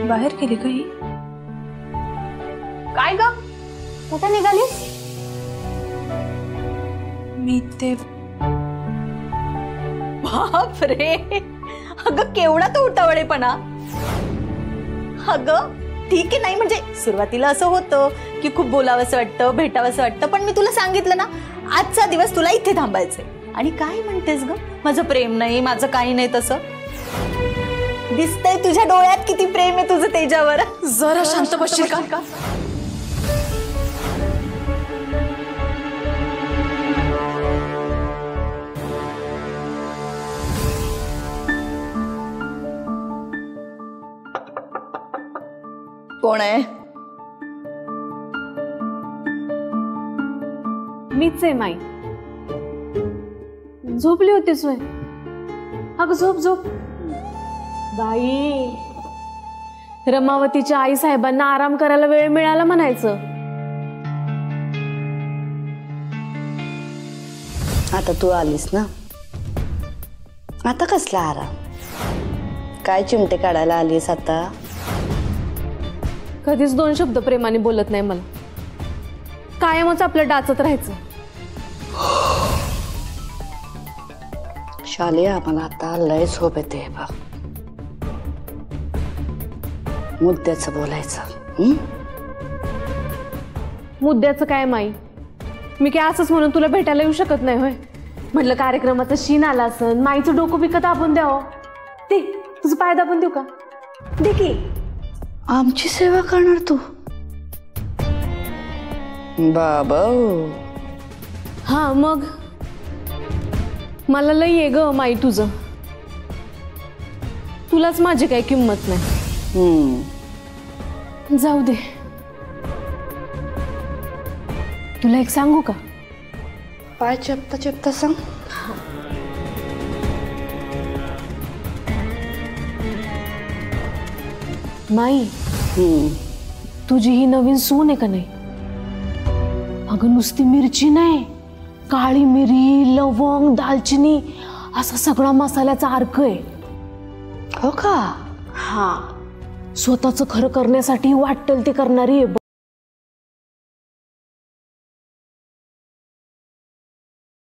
बाहेर गेली का ही? काय ग कुठे निघालीस? मी ते बाप रे, अगं केवढा तो उतावळेपणा. अगं ठीक आहे, नाही म्हणजे सुरुवातीला असं होतं की खूप बोलावंसं वाटतं, भेटावंसं वाटतं, पण मी तुला सांगितलं ना आजचा दिवस तुला इथे थांबायचंय. आणि काय म्हणतेस ग, माझं प्रेम नाही, माझं काही नाही. तसं दिसतंय तुझ्या डोळ्यात किती प्रेम आहे तुझं त्याच्यावर. जरा शांत बसशील का? कोण आहे? मीच आहे माई. झोपली होतीस होय? अगं झोप झोप. बाई, रमावतीच्या आई साहेबांना आराम करायला वेळ मिळाला म्हणायचं. आता तू आलीस ना, आता कसला आराम? काय चिमटे काढायला आलीस आता? कधीच दोन शब्द प्रेमाने बोलत नाही मला. कायमच आपलं डाचत राहायचं. शालिया, मला आता लय झोप येते बघ. मुद्द्याचं बोलायचं. मुद्द्याचं काय माई? मी काय असंच म्हणून तुला भेटायला येऊ शकत नाही होय? म्हटलं कार्यक्रमाचा शीन आला असन, माईचं डोकं विकत आपण द्यावं. ते तुझं पाय दाबून देऊ का? दे की. आमची सेवा करणार तू? बाबा, हा मग मला लई आहे ग माई तुझं. तुलाच माझी काही किंमत नाही. जाऊ दे. तुला एक सांगू का? पाय चपता चपता सांग. माई, तुझी ही नवीन सून आहे का नाही? अगं नुसती मिरची नाही, काळी मिरी, लवंग, दालचिनी असा सगळा मसाल्याचा अर्क आहे. हो का? हा, स्वतःच खरं करण्यासाठी वाटेल ते करणारी आहे.